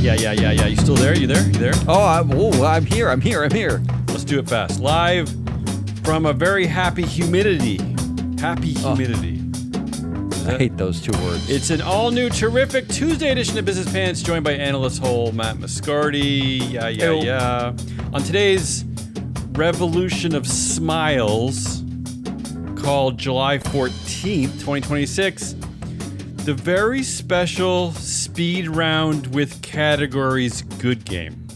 Yeah. You still there? You there? I'm here. Let's do it fast. Live from a very happy humidity. I hate those two words. It's an all-new, terrific Tuesday edition of Business Pants, joined by analyst Hole Matt Moscardi. Yeah. On today's revolution of smiles, called July 14th, 2026, the very special speed round with categories good game.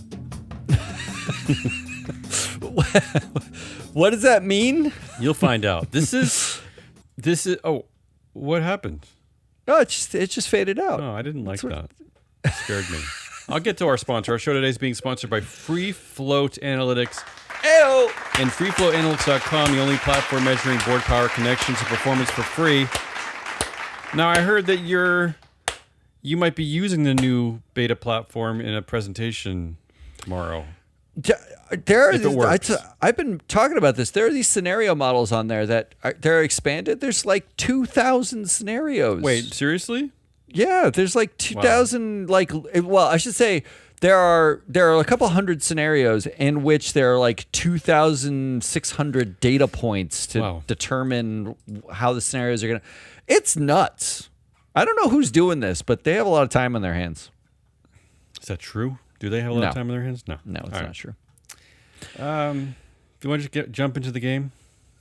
What does that mean? You'll find out. This is. Oh, what happened? No, it just faded out. Oh, I didn't like that. It scared me. I'll get to our sponsor. Our show today is being sponsored by Free Float Analytics. Ew. And freefloatanalytics.com, the only platform measuring board power, connections, and performance for free. Now, I heard that you might be using the new beta platform in a presentation tomorrow. I've been talking about this. There are these scenario models on there that they're expanded. There's like 2,000 scenarios. Wait, seriously? Yeah, there's like 2,000. Wow. I should say there are a couple hundred scenarios in which there are like 2,600 data points to determine how the scenarios are gonna. It's nuts. I don't know who's doing this, but they have a lot of time on their hands. Is that true? Do they have a lot of time on their hands? No, it's not true. If you want to jump into the game,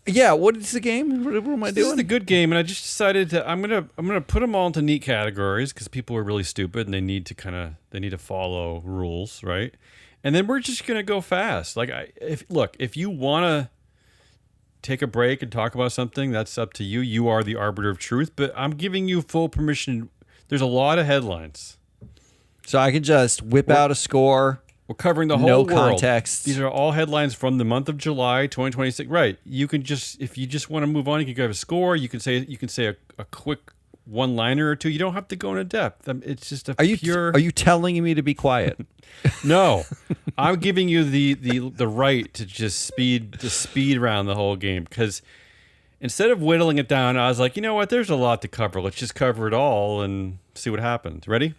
yeah. What is the game? What am I doing? This is the good game, and I just decided to. I'm gonna put them all into neat categories because people are really stupid and they need to follow rules, right? And then we're just gonna go fast. If you wanna take a break and talk about something, that's up to you. You are the arbiter of truth, but I'm giving you full permission. There's a lot of headlines, so I can just whip out a score. We're covering the whole world. No context. These are all headlines from the month of July 2026. Right. You can just, if you just want to move on, you can grab a score. You can say a quick one-liner or two. You don't have to go into depth. It's just Are you telling me to be quiet? No. I'm giving you the right to just speed around the whole game, because instead of whittling it down, I was like, you know what? There's a lot to cover. Let's just cover it all and see what happens. Ready?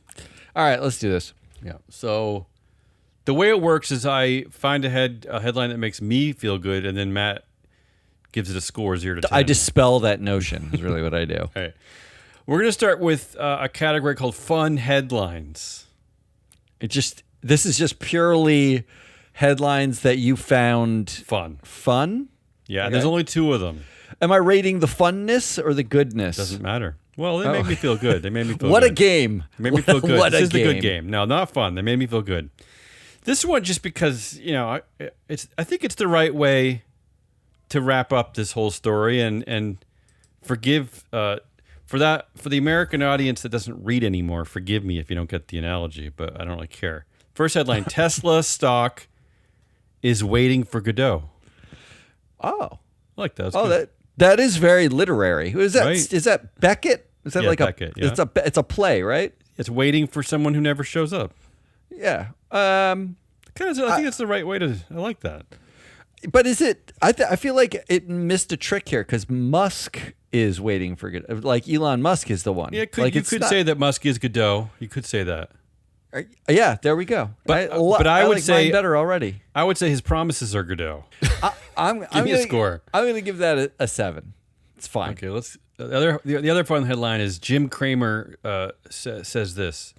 All right, let's do this. Yeah. So the way it works is I find a headline that makes me feel good, and then Matt gives it a score 0 to 10. I dispel that notion is really what I do. All right. We're going to start with a category called fun headlines. This is just purely headlines that you found fun? Yeah, okay. There's only 2 of them. Am I rating the funness or the goodness? Doesn't matter. Well, they made me feel good. What a game. They made me feel good. This is the good game. No, not fun. They made me feel good. This one, just because, I think it's the right way to wrap up this whole story and forgive for the American audience that doesn't read anymore. Forgive me if you don't get the analogy, but I don't really care. First headline: Tesla stock is waiting for Godot. Oh, I like that. That is very literary. Who is that? Right? Is that Beckett? Is that Beckett, yeah. It's a play, right? It's waiting for someone who never shows up. Yeah. I think it's the right way to. I like that. But is it? I feel like it missed a trick here because Musk is waiting for Godot. Like Elon Musk is the one. Yeah, you could say that Musk is Godot. You could say that. Yeah, there we go. But I would like say mine better already. I would say his promises are Godot. Give me a score. I'm going to give that a 7. It's fine. Okay, let's. The other fun headline is Jim Cramer says this.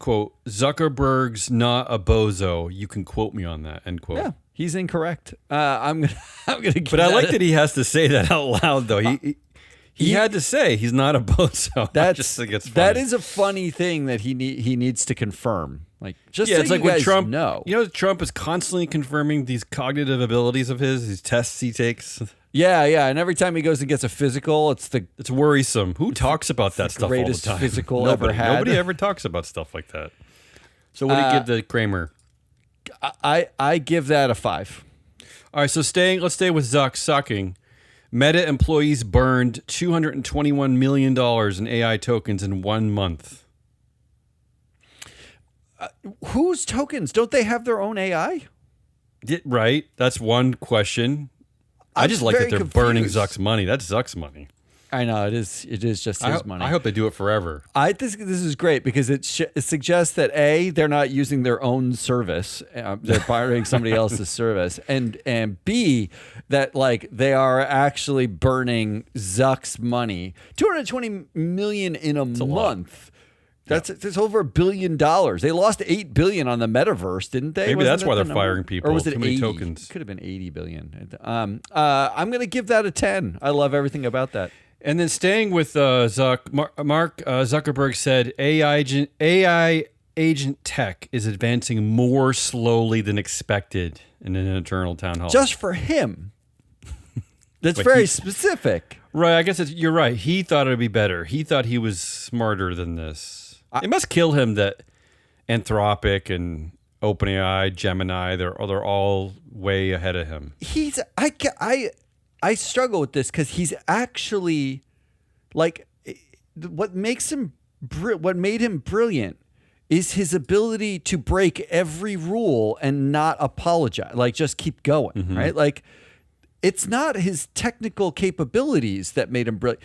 Quote, Zuckerberg's not a bozo. You can quote me on that. End quote. Yeah, he's incorrect. I'm gonna give But I like that he has to say that out loud, though. He had to say he's not a bozo. That's just think it's funny. That is a funny thing that he needs to confirm. Like, just yeah, so it's like you when guys Trump. know. Trump is constantly confirming these cognitive abilities of his, these tests he takes. Yeah, and every time he goes and gets a physical, it's worrisome. Who talks about that stuff all the time? Greatest physical ever had. Nobody ever talks about stuff like that. So what do you give the Kramer? I give that a 5. All right, so let's stay with Zuck Sucking. Meta employees burned $221 million in AI tokens in 1 month. Whose tokens? Don't they have their own AI? Right. That's one question. I just like that they're burning Zuck's money. That's Zuck's money. I know it is. It is just his money. I hope they do it forever. I think this is great because it suggests that A, they're not using their own service, they're borrowing somebody else's service, and B, that like they are actually burning Zuck's money, $220 million in a month. That's over $1 billion. They lost $8 billion on the metaverse, didn't they? Maybe Wasn't that's why they're number? firing people. Or was it too many 80? tokens? It could have been $80 billion. I'm going to give that a 10. I love everything about that. And then staying with Mark Zuckerberg said AI agent tech is advancing more slowly than expected in an internal town hall. Just for him. That's very specific. Right. I guess you're right. He thought it would be better. He thought he was smarter than this. It must kill him that Anthropic and OpenAI, Gemini, they're all way ahead of him. I struggle with this because he's actually like what made him brilliant is his ability to break every rule and not apologize, like just keep going, right? Like it's not his technical capabilities that made him brilliant.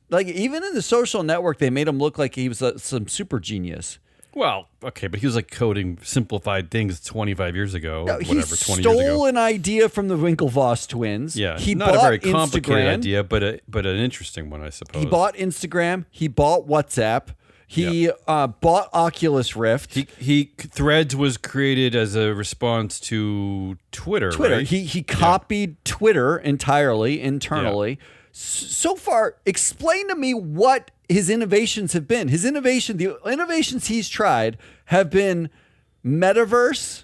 Like even in The Social Network, they made him look like he was some super genius. Well, okay, but he was like coding simplified things 25 years ago. No, whatever, 20 years ago. He stole an idea from the Winklevoss twins. Yeah, he not bought a very complicated Instagram. idea, but an interesting one, I suppose. He bought Instagram. He bought WhatsApp. He bought Oculus Rift. Threads was created as a response to Twitter. Right? He copied Twitter entirely internally. Yeah. So far, explain to me what his innovations have been. The innovations he's tried have been metaverse,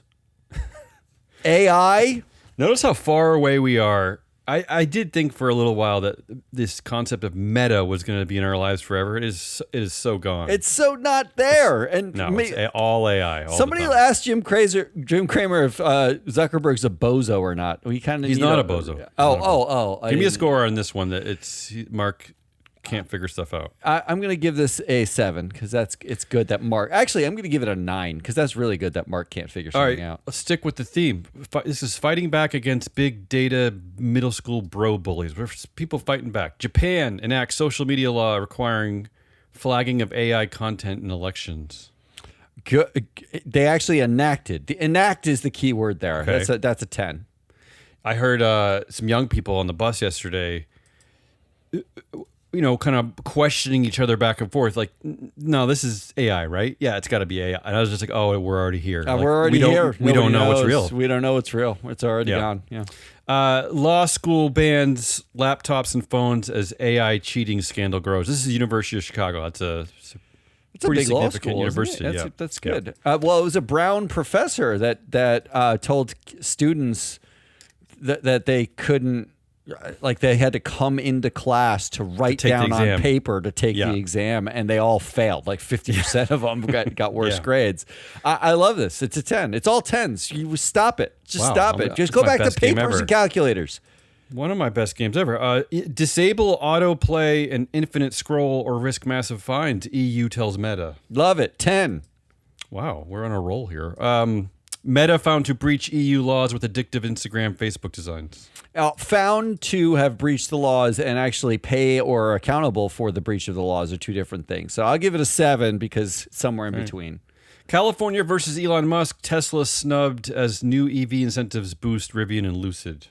AI. Notice how far away we are. I did think for a little while that this concept of meta was going to be in our lives forever. It is so gone. It's so not there. It's all AI. Somebody asked Jim Cramer if Zuckerberg's a bozo or not. He's not a bozo. Oh. Give me a score on this one. That Mark can't figure stuff out. I'm going to give this a 7 because it's good that Mark. Actually, I'm going to give it a 9 because that's really good that Mark can't figure something out. Let's stick with the theme. This is fighting back against big data middle school bro bullies. There's people fighting back. Japan enacts social media law requiring flagging of AI content in elections. They actually enacted. The enact is the key word there. Okay. That's a 10. I heard some young people on the bus yesterday. Kind of questioning each other back and forth, like, no, this is AI, right? Yeah, it's got to be AI. And I was just like, oh, we're already here. We're already here. We don't know what's real. We don't know what's real. It's already gone. Yeah. Law school bans laptops and phones as AI cheating scandal grows. This is the University of Chicago. It's a pretty big law significant school, university. That's good. Well, it was a Brown professor that told students that they couldn't. Like they had to come into class to write down on paper to take the exam, and they all failed. Like 50% of them got worse grades. I love this. It's a 10. It's all 10s. You stop it. Stop it. Just go back to papers and calculators. One of my best games ever. Disable autoplay and infinite scroll or risk massive fines. EU tells Meta. Love it. 10. Wow, we're on a roll here. Meta found to breach EU laws with addictive Instagram, Facebook designs. Found to have breached the laws and actually pay or are accountable for the breach of the laws are two different things. So I'll give it a 7 because it's somewhere in between. California versus Elon Musk. Tesla snubbed as new EV incentives boost Rivian and Lucid.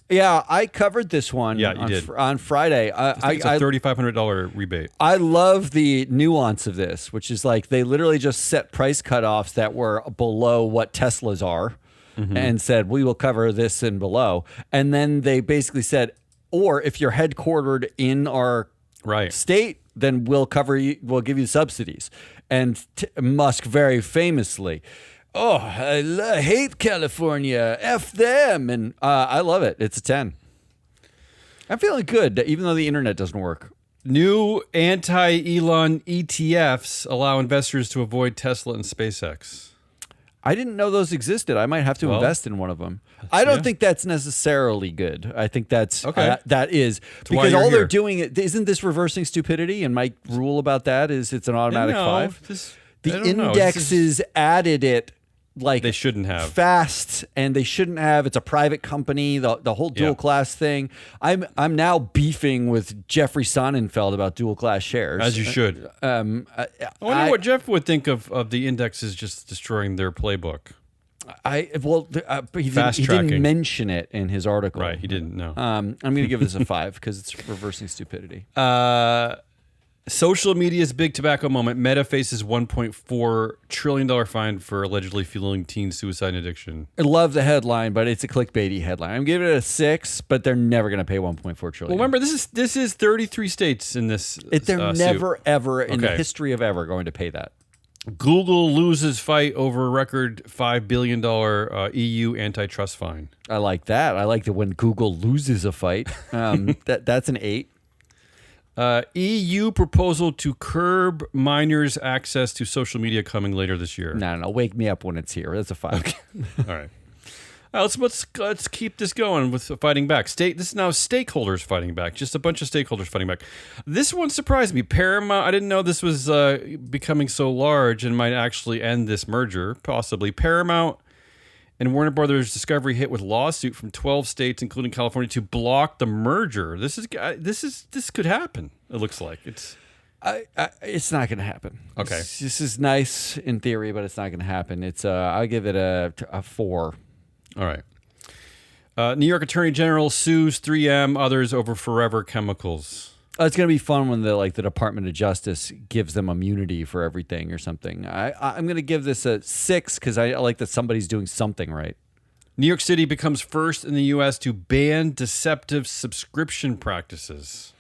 Yeah, I covered this one on Friday. I think it's a $3,500 rebate. I love the nuance of this, which is like they literally just set price cutoffs that were below what Teslas are and said, we will cover this and below. And then they basically said, or if you're headquartered in our state, then we'll cover you, we'll give you subsidies. And Musk very famously, I hate California. F them. And I love it. It's a 10. I'm feeling good, even though the internet doesn't work. New anti-Elon ETFs allow investors to avoid Tesla and SpaceX. I didn't know those existed. I might have to invest in one of them. I don't think that's necessarily good. I think that's that is because all they're doing isn't this reversing stupidity? And my rule about that is it's an automatic 5. The indexes added it like they shouldn't have fast, and they shouldn't have. It's a private company. The whole dual class thing. I'm now beefing with Jeffrey Sonnenfeld about dual class shares, as you should. I wonder what Jeff would think of the indexes just destroying their playbook. He didn't mention it in his article. Right, he didn't know. I'm going to give this a 5 because it's reversing stupidity. Social media's big tobacco moment. Meta faces $1.4 trillion fine for allegedly fueling teen suicide and addiction. I love the headline, but it's a clickbaity headline. I'm giving it a 6, but they're never going to pay $1.4 trillion. Well, remember, this is 33 states in this. They're never, ever in the history of ever going to pay that. Google loses fight over record $5 billion EU antitrust fine. I like that. I like that when Google loses a fight. That's an 8. EU proposal to curb minors' access to social media coming later this year. No. Wake me up when it's here. That's a 5. Okay. All right. Let's keep this going with fighting back. This is now stakeholders fighting back. Just a bunch of stakeholders fighting back. This one surprised me. Paramount. I didn't know this was becoming so large and might actually end this merger. Possibly Paramount and Warner Brothers Discovery hit with lawsuit from 12 states, including California, to block the merger. This could happen. It looks like it's not going to happen. Okay, this is nice in theory, but it's not going to happen. It's I'll give it a 4. All right. New York Attorney General sues 3M, others over Forever Chemicals. It's going to be fun when the Department of Justice gives them immunity for everything or something. I'm going to give this a 6 because I like that somebody's doing something right. New York City becomes first in the U.S. to ban deceptive subscription practices.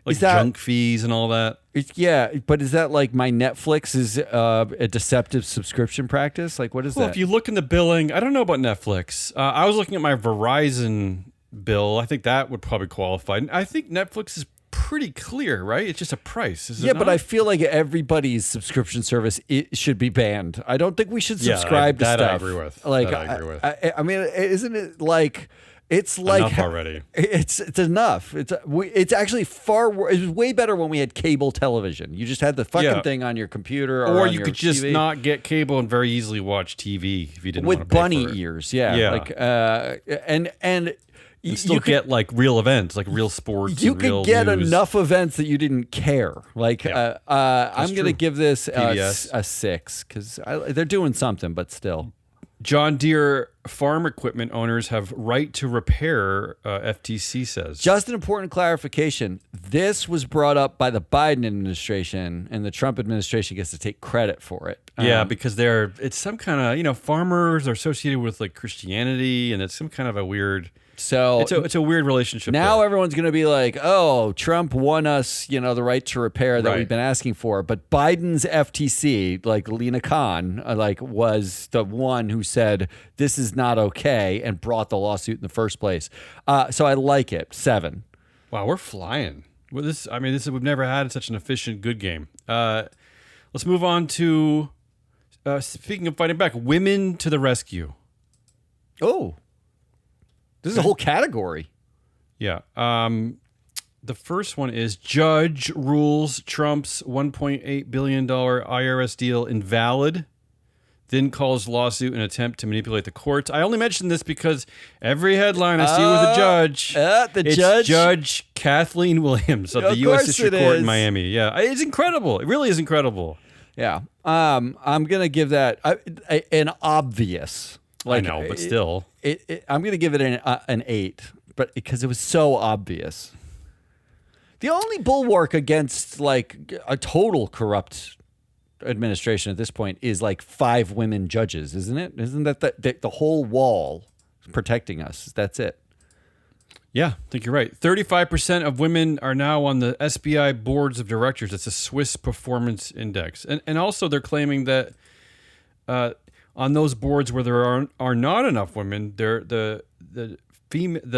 Like junk fees and all that. Yeah, but is that like my Netflix is a deceptive subscription practice? Like, what is that? Well, if you look in the billing, I don't know about Netflix. I was looking at my Verizon bill. I think that would probably qualify. I think Netflix is pretty clear, right? It's just a price. Is it not? But I feel like everybody's subscription service should be banned. I don't think we should subscribe to stuff. I agree with. Like, I agree with. I mean, isn't it like... It's like enough already. It's enough. It's actually it was way better when we had cable television. You just had the fucking thing on your computer, or you could just TV. Not get cable and very easily watch TV if you didn't want to with pay bunny for it. ears. Yeah. Like and you get like real events, like real sports. You and could real get news. enough events that you didn't care. Like I'm going to give this a 6 because they're doing something, but still. John Deere farm equipment owners have right to repair, FTC says. Just an important clarification. This was brought up by the Biden administration, and the Trump administration gets to take credit for it. Yeah, because it's some kind of, farmers are associated with like Christianity, and it's some kind of a weird... So it's a weird relationship. Now there. Everyone's going to be like, "Oh, Trump won us, the right to repair that we've been asking for." But Biden's FTC, like Lena Khan, was the one who said this is not okay and brought the lawsuit in the first place. So I like it. 7. Wow, we're flying. Well, we've never had such an efficient good game. Let's move on to speaking of fighting back, women to the rescue. Oh. This is a whole category. Yeah. The first one is Judge rules Trump's $1.8 billion IRS deal invalid, then calls lawsuit an attempt to manipulate the courts. I only mention this because every headline I see with a judge, it's Judge Kathleen Williams of the U.S. District Court in Miami. Yeah, it's incredible. It really is incredible. Yeah. I'm going to give that an obvious... I know, but still. I'm going to give it an 8, but because it was so obvious. The only bulwark against a total corrupt administration at this point is 5 women judges, isn't it? Isn't that the whole wall protecting us? That's it. Yeah, I think you're right. 35% of women are now on the SBI boards of directors. It's a Swiss performance index. And also they're claiming that on those boards where there are not enough women, the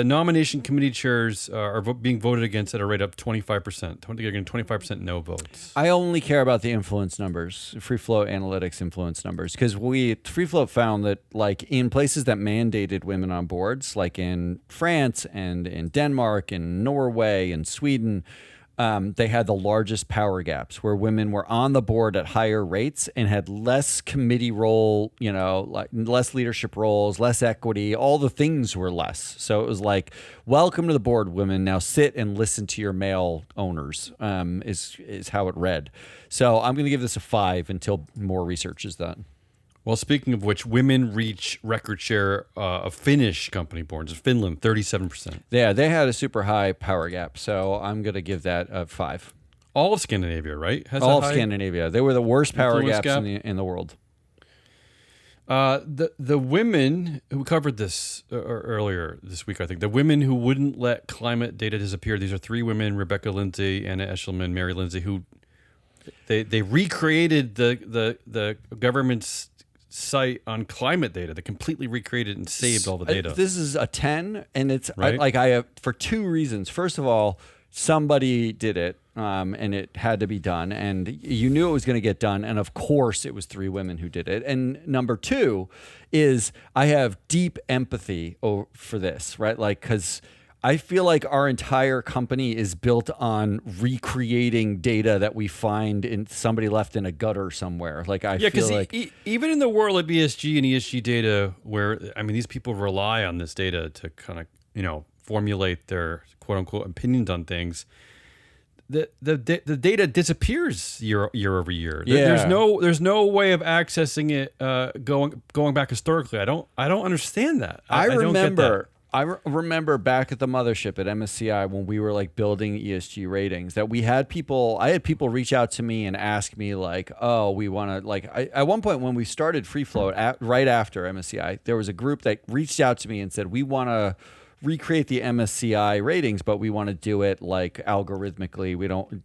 nomination committee chairs are being voted against at a rate of 25%. They're getting 25% no votes. I only care about the influence numbers, Free Float Analytics influence numbers, because Free Float found that in places that mandated women on boards, like in France and in Denmark and Norway and Sweden, they had the largest power gaps, where women were on the board at higher rates and had less committee role, like less leadership roles, less equity. All the things were less. So it was like, welcome to the board, women. Now sit and listen to your male owners, is how it read. So I'm going to give this a 5 until more research is done. Well, speaking of which, women reach record share of Finnish company boards. Finland, 37%. Yeah, they had a super high power gap, so I'm going to give that a 5. All of Scandinavia, right? All of Scandinavia. They were the worst power gaps in the world. The women who covered this earlier this week, I think, the women who wouldn't let climate data disappear. These are 3 women: Rebecca Lindsey, Anna Eshelman, Mary Lindsey, who they recreated the government's site on climate data. They completely recreated and saved all the data. This is a 10, and it's right? I have, for 2 reasons. First of all, somebody did it, and it had to be done, and you knew it was going to get done, and of course it was 3 women who did it. And number 2 is I have deep empathy for this, right? Like, because I feel like our entire company is built on recreating data that we find in somebody left in a gutter somewhere. Like, I feel like even in the world of ESG and ESG data, where these people rely on this data to kind of formulate their quote unquote opinions on things. The data disappears year over year. Yeah. There's no way of accessing it going back historically. I don't understand that. I don't get that. I remember back at the mothership at MSCI when we were like building ESG ratings that I had people reach out to me and ask me like, oh, we want to like, at one point when we started Free Float right after MSCI, there was a group that reached out to me and said, we want to recreate the MSCI ratings, but we want to do it like algorithmically. We don't,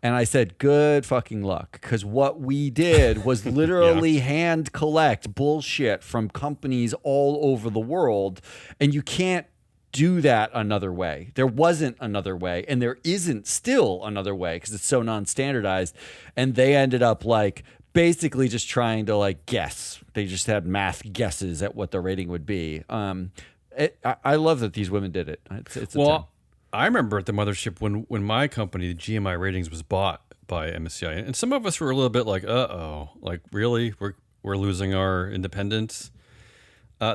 And I said, good fucking luck. Because what we did was literally hand collect bullshit from companies all over the world. And you can't do that another way. There wasn't another way. And there isn't still another way because it's so non-standardized. And they ended up like basically just trying to like guess. They just had math guesses at what the rating would be. I love that these women did it. It's a 10. I remember at the mothership when my company, the GMI Ratings, was bought by MSCI, and some of us were a little bit like, like really, we're losing our independence.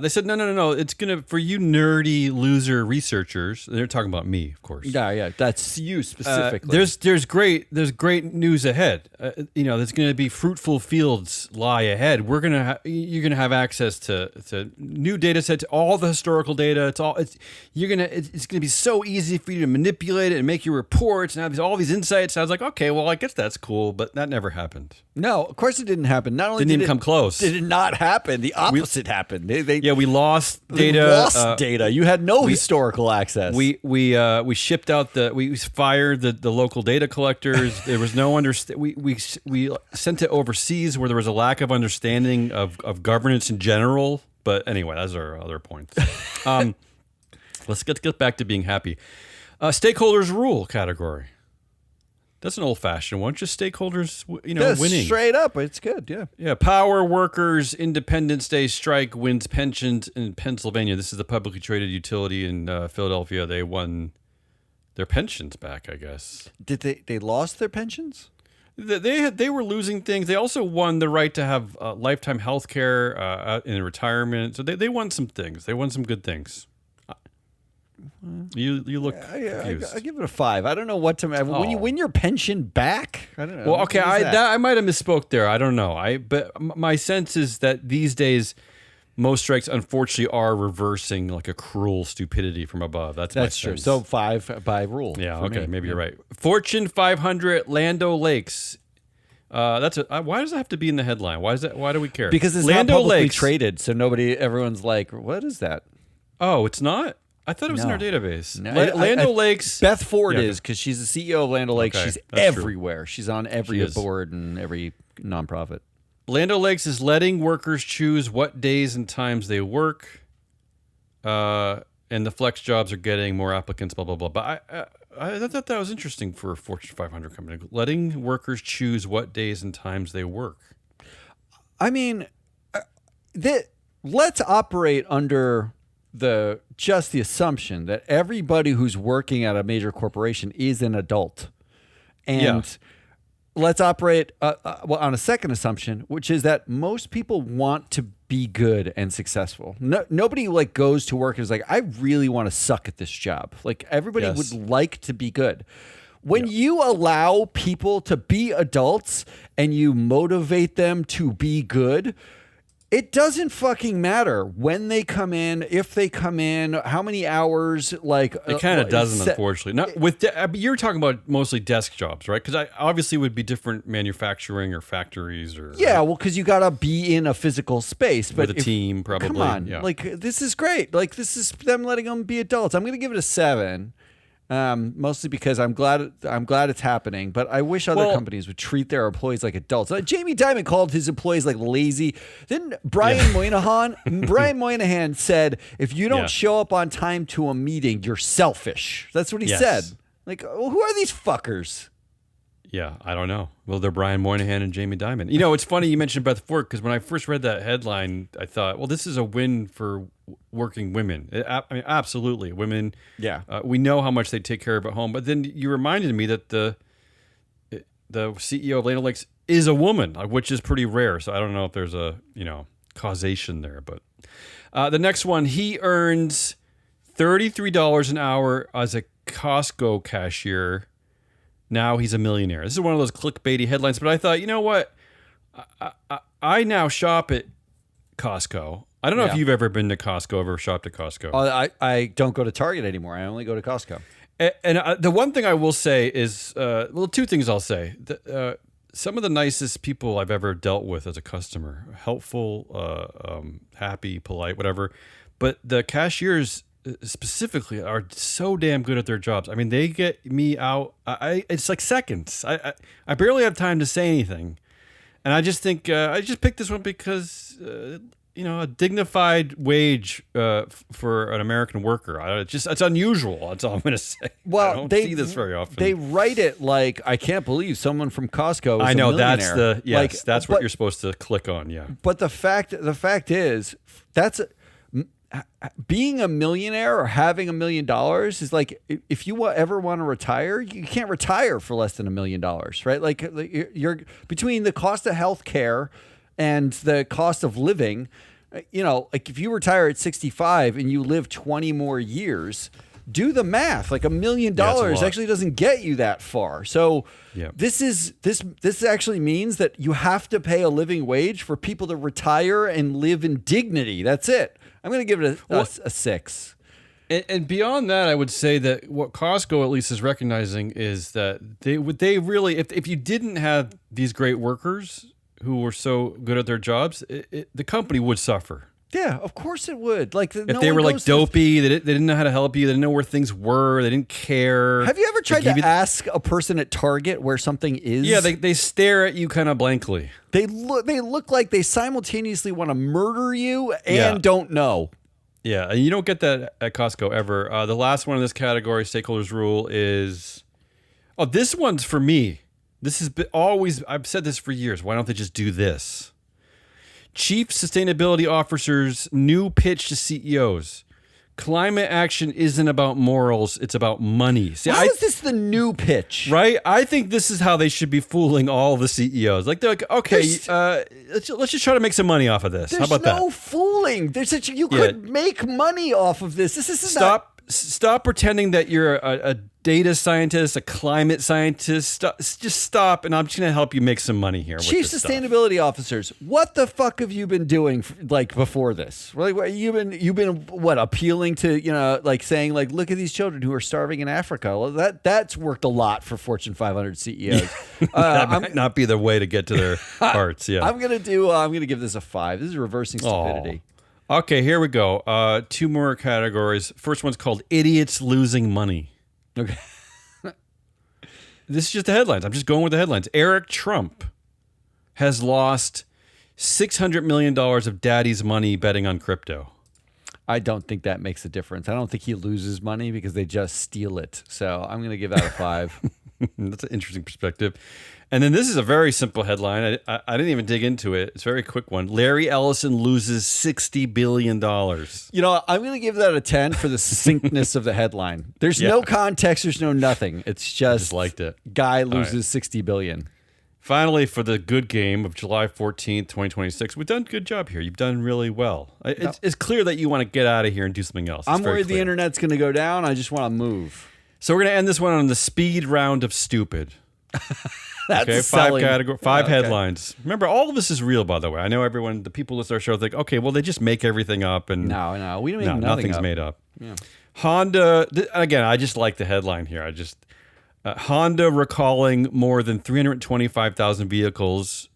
They said, no, it's gonna, for you nerdy loser researchers. And they're talking about me, of course. Yeah, that's you specifically. There's great news ahead. There's gonna be fruitful fields lie ahead. You're gonna have access to new data sets, all the historical data. It's gonna be so easy for you to manipulate it and make your reports and have all these insights. I was like, okay, well, I guess that's cool, but that never happened. No, of course it didn't happen. Not only didn't even come close. Did it not happen? The opposite happened. We lost data. We lost data. You had no historical access. We shipped out we fired the local data collectors. There was no we sent it overseas where there was a lack of understanding of governance in general. But anyway, those are other points. Let's get back to being happy. Stakeholders rule category. That's an old-fashioned one. Just stakeholders, winning. Straight up. It's good, yeah. Yeah, Power Workers Independence Day strike wins pensions in Pennsylvania. This is the publicly traded utility in Philadelphia. They won their pensions back, I guess. Did they lost their pensions? They were losing things. They also won the right to have lifetime health care in retirement. So they won some things. They won some good things. You look confused. I give it a 5. I don't know what to. When you win your pension back, I don't know. Well, okay, I might have misspoke there. I don't know. But my sense is that these days, most strikes unfortunately are reversing like a cruel stupidity from above. That's true. So 5 by rule. Yeah. Okay. Maybe you're right. Fortune 500 Land O'Lakes. Why does it have to be in the headline? Why do we care? Because it's Land not publicly O'Lakes traded, so everyone's like, what is that? Oh, it's not. I thought it was in our database. No, Land O'Lakes. Beth Ford is, because she's the CEO of Land O'Lakes. Okay, she's everywhere. True. She's on every board and every nonprofit. Land O'Lakes is letting workers choose what days and times they work, and the flex jobs are getting more applicants, blah, blah, blah. But I thought that was interesting for a Fortune 500 company, letting workers choose what days and times they work. I mean, let's operate under the assumption that everybody who's working at a major corporation is an adult. And let's operate on a second assumption, which is that most people want to be good and successful. Nobody like goes to work and is like, I really want to suck at this job. Like everybody would like to be good. When you allow people to be adults and you motivate them to be good, it doesn't fucking matter when they come in, if they come in, how many hours. Like it kind of doesn't, unfortunately. Not with you're talking about mostly desk jobs, right? Because I obviously would be different manufacturing or factories or well, because you gotta be in a physical space, but with a team, probably. Come on, like this is great. Like this is them letting them be adults. I'm gonna give it a 7. Mostly because I'm glad it's happening, but I wish other companies would treat their employees like adults. Jamie Dimon called his employees like lazy. Then Brian Moynihan said, if you don't show up on time to a meeting, you're selfish. That's what he said. Like, who are these fuckers? Yeah, I don't know. Well, they're Brian Moynihan and Jamie Dimon. You know, it's funny you mentioned Beth Ford, because when I first read that headline, I thought, well, this is a win for working women. I mean, absolutely. Women, we know how much they take care of at home. But then you reminded me that the CEO of Land O'Lakes is a woman, which is pretty rare. So I don't know if there's a, causation there. But the next one, he earns $33 an hour as a Costco cashier. Now he's a millionaire. This is one of those clickbaity headlines, but I thought, you know what? I now shop at Costco. I don't know if you've ever been to Costco, ever shopped at Costco. I don't go to Target anymore. I only go to Costco. And the one thing I will say is, two things I'll say. Some of the nicest people I've ever dealt with as a customer, helpful, happy, polite, whatever. But the cashiers specifically are so damn good at their jobs. I mean, they get me out. It's like seconds. I barely have time to say anything, and I just think I just picked this one because a dignified wage for an American worker. It's unusual. That's all I'm going to say. Well, I don't see this very often. They write it like, I can't believe someone from Costco is I know a millionaire. That's what you're supposed to click on. Yeah, but the fact is being a millionaire or having $1 million is like, if you ever want to retire, you can't retire for less than $1 million, right? Like you're between the cost of healthcare and the cost of living, like if you retire at 65 and you live 20 more years, do the math. Like $1 million actually doesn't get you that far. So this actually means that you have to pay a living wage for people to retire and live in dignity. That's it. I'm going to give it a 6. And beyond that, I would say that what Costco at least is recognizing is that they really, if you didn't have these great workers who were so good at their jobs, the company would suffer. Yeah, of course it would. Like if they were like dopey, they didn't know how to help you, they didn't know where things were, they didn't care. Have you ever tried to ask a person at Target where something is? Yeah, they stare at you kind of blankly. They look like they simultaneously want to murder you and don't know. Yeah, and you don't get that at Costco ever. The last one in this category, stakeholders rule, is this one's for me. This has been always, I've said this for years. Why don't they just do this? Chief Sustainability Officer's new pitch to CEOs. Climate action isn't about morals, it's about money. See, how is this the new pitch? Right? I think this is how they should be fooling all the CEOs. Like, they're like, okay, let's just try to make some money off of this. How about that? There's no fooling. You could make money off of this. This is Stop pretending that you're a data scientist, a climate scientist. Just stop, and I'm just going to help you make some money here. Chief Sustainability Officers, what the fuck have you been doing before this? Like, you've been appealing to saying like, look at these children who are starving in Africa. Well, that's worked a lot for Fortune 500 CEOs. That might not be the way to get to their hearts. Yeah, I'm gonna give this a 5. This is reversing stupidity. Okay, here we go. 2 more categories. First one's called idiots losing money. Okay. This is just the headlines. I'm just going with the headlines. Eric Trump has lost $600 million of daddy's money betting on crypto. I don't think that makes a difference. I don't think he loses money because they just steal it. So I'm going to give that a 5. That's an interesting perspective. And then this is a very simple headline. I didn't even dig into it. It's a very quick one. Larry Ellison loses $60 billion. You know, I'm going to give that a 10 for the succinctness of the headline. There's no context. There's no nothing. It's just liked it. Guy loses $60 billion. Finally, for the good game of July 14th, 2026, we've done a good job here. You've done really well. It's clear that you want to get out of here and do something else. I'm worried the internet's going to go down. I just want to move. So we're going to end this one on the speed round of stupid. That's okay, 5 headlines. Remember, all of this is real, by the way. I know everyone, the people who listen to our show think, okay, well, they just make everything up. And no, we don't make nothing's made up. Yeah. Honda, again, I just like the headline here. Honda recalling more than 325,000 vehicles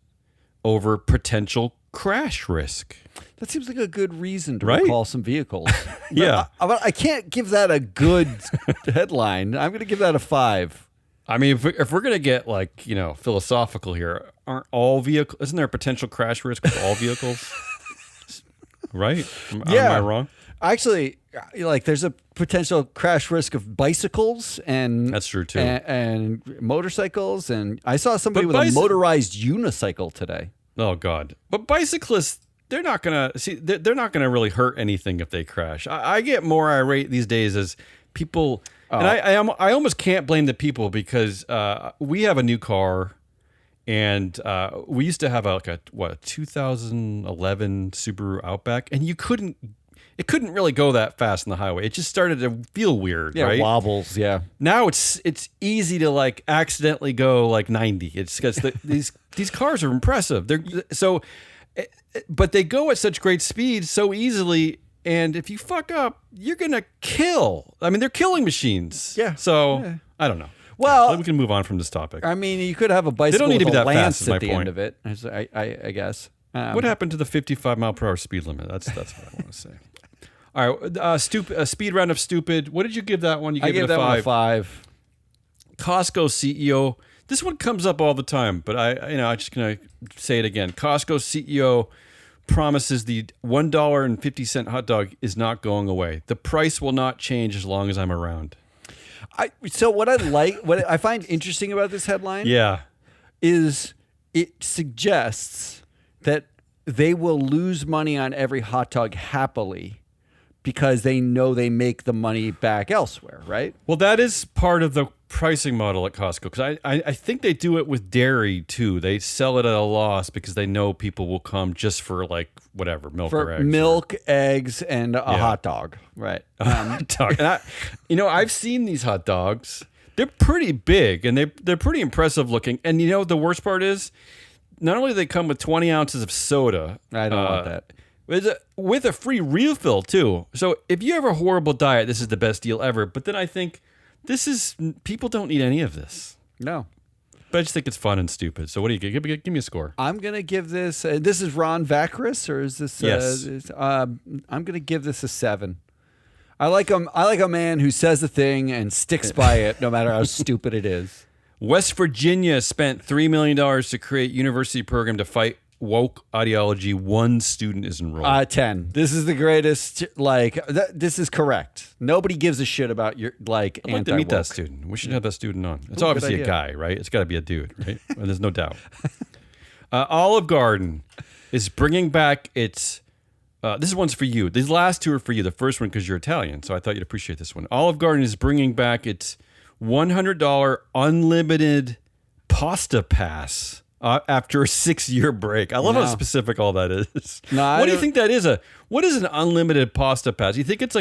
over potential crash risk. That seems like a good reason to recall some vehicles. Yeah. I can't give that a good headline. I'm going to give that a 5. I mean, if we're going to get philosophical here, isn't there a potential crash risk with all vehicles? Right? Am I wrong? Actually, there's a potential crash risk of bicycles and that's true too, and motorcycles. And I saw somebody with a motorized unicycle today. Oh God! But bicyclists, they're not gonna really hurt anything if they crash. I get more irate these days as people, and I almost can't blame the people because we have a new car. And we used to have a 2011 Subaru Outback, and it couldn't really go that fast on the highway. It just started to feel weird, right? Wobbles, yeah. Now it's easy to accidentally go 90. It's because these cars are impressive. But they go at such great speed so easily, and if you fuck up, you're gonna kill. I mean, they're killing machines. Yeah. So I don't know. Well, we can move on from this topic. I mean, you could have a bicycle with a lance at the end of it, I guess. What happened to the 55 mile per hour speed limit? That's what I want to say. All right, speed round of stupid. What did you give that one? You gave it a 5. One a 5. Costco CEO. This one comes up all the time, but I'm just gonna say it again. Costco CEO promises the $1.50 hot dog is not going away. The price will not change as long as I'm around. So what I find interesting about this headline, is it suggests that they will lose money on every hot dog happily because they know they make the money back elsewhere, right? Well, that is part of the pricing model at Costco because I think they do it with dairy too. They sell it at a loss because they know people will come just for whatever, milk or eggs. Milk, eggs, and a hot dog, right? Hot dog. And I've seen these hot dogs. They're pretty big and they're pretty impressive looking. And the worst part is, not only do they come with 20 ounces of soda. I don't want that. With a free refill too. So if you have a horrible diet, this is the best deal ever. But then I think people don't need any of this. No. But I just think it's fun and stupid. So what do you give? Give me a score. I'm going to give this, this is Ron Vacris, or is this? Yes. I'm going to give this a 7. I like a man who says a thing and sticks by it no matter how stupid it is. West Virginia spent $3 million to create university program to fight woke ideology. 1 student is enrolled. 10. This is the greatest. This is correct. Nobody gives a shit about your I'd like to meet that student. We should have that student on. It's obviously a guy, right? It's got to be a dude, right? Well, there's no doubt. Olive Garden is bringing back its. This one's for you. These last 2 are for you. The first one because you're Italian, so I thought you'd appreciate this one. Olive Garden is bringing back its $100 unlimited pasta pass. After a 6-year break. I love how specific all that is. What do you think that is? What is an unlimited pasta pass? You think it's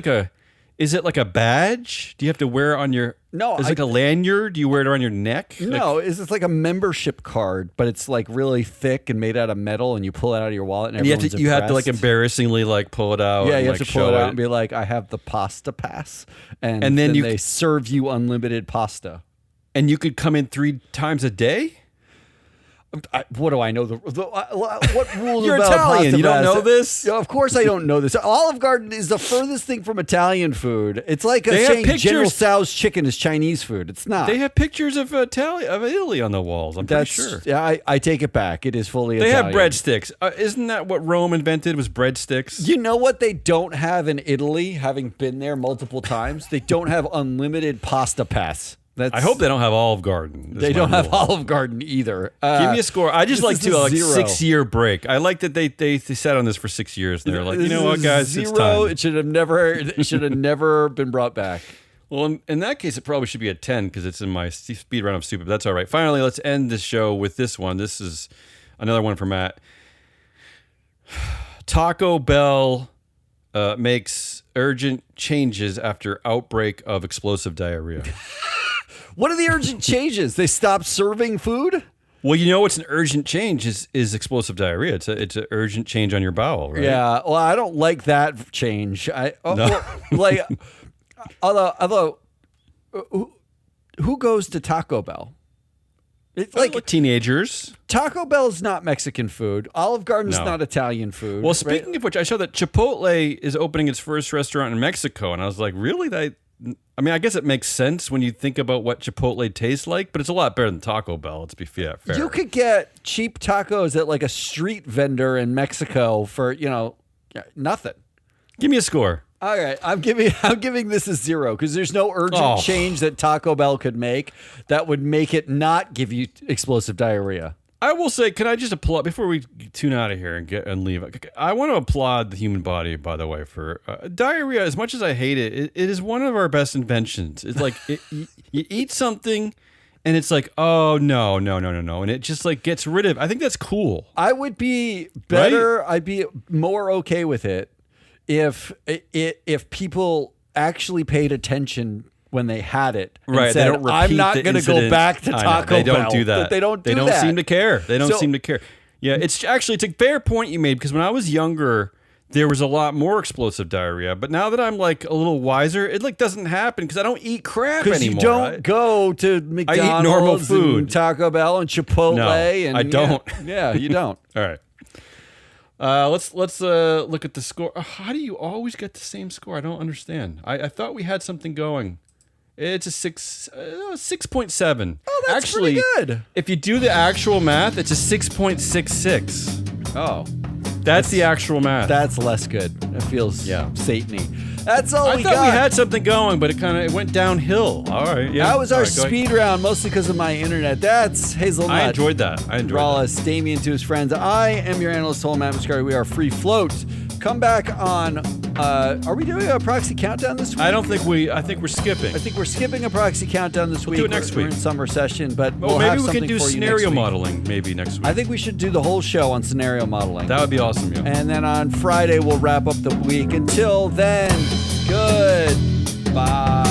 is it like a badge? Do you have to wear it on your... No. Is it like a lanyard? Do you wear it around your neck? No, it's like a membership card, but it's really thick and made out of metal, and you pull it out of your wallet and everyone's you have to embarrassingly pull it out. Yeah, you have to pull it out and be like, I have the pasta pass. And then they serve you unlimited pasta. And you could come in 3 times a day? What do I know? What rules You're about Italian. pasta You don't pasta? know this? Yeah, of course I don't know this. Olive Garden is the furthest thing from Italian food. It's like They have saying pictures- General Tso's chicken is Chinese food. It's not. They have pictures of Italy on the walls. I'm pretty sure. Yeah, I take it back. It is fully They Italian. have breadsticks. Isn't that what Rome invented? Was breadsticks? You know what they don't have in Italy, having been there multiple times? They don't have unlimited pasta pass. I hope they don't have Olive Garden. They don't have Olive Garden either. Give me a score. I just like is to a like zero. 6-year break. I like that they sat on this for 6 years. And they're like, you know what, guys, zero. it's time. It should have never been brought back. Well, in that case, it probably should be a 10 because it's in my speed round of stupid. But that's all right. Finally, let's end this show with this one. This is another one for Matt. Taco Bell makes urgent changes after outbreak of explosive diarrhea. What are the urgent changes? They stopped serving food? Well, you know what's an urgent change is explosive diarrhea. It's an urgent change on your bowel, right? Yeah. Well, I don't like that change. Although, who goes to Taco Bell? It's like teenagers. Taco Bell's not Mexican food. Olive Garden's No. not Italian food. Well, speaking of which, I saw that Chipotle is opening its first restaurant in Mexico, and I was like, really? I mean, I guess it makes sense when you think about what Chipotle tastes like, but it's a lot better than Taco Bell. Let's be fair. You could get cheap tacos at like a street vendor in Mexico for nothing. Give me a score. All right, I'm giving this a 0 because there's no urgent change that Taco Bell could make that would make it not give you explosive diarrhea. I will say, can I just applaud before we tune out of here and leave? I want to applaud the human body, by the way, for diarrhea. As much as I hate it, it is one of our best inventions. It's like you eat something, and it's like, oh no, and it just like gets rid of. I think that's cool. I would be better. Right? I'd be more okay with it if people actually paid attention when they had it. And right. said, They don't repeat I'm not going to go back to Taco Bell. They don't do that. They don't do that. They don't seem to care. They don't seem to care. Yeah, it's a fair point you made because when I was younger, there was a lot more explosive diarrhea. But now that I'm like a little wiser, it like doesn't happen because I don't eat crap anymore. Because you don't go to McDonald's, I eat normal food, and Taco Bell, and Chipotle. No, and I don't. Yeah, you don't. All right. Let's look at the score. How do you always get the same score? I don't understand. I thought we had something going. It's a 6.7. Oh, that's actually pretty good. If you do the actual math, it's a 6.66. Oh, that's the actual math. That's less good. That feels Satan-y. That's all I we thought got. we had something going, but it went downhill. All right, yeah. That was All our right, go ahead. speed round, mostly because of my internet. That's Hazelnut. I enjoyed that. Wallace, Damien to his friends. I am your analyst, Matt Muscari. We are Free Float. Come back on. Are we doing a proxy countdown this week? I think we're skipping. I think we're skipping a proxy countdown this week. Do it next We're week. in summer session, but Well, maybe maybe we can do for you scenario next week. modeling maybe next week. I think we should do the whole show on scenario modeling. That would be awesome, yeah. And then on Friday, we'll wrap up the week. Until then, goodbye.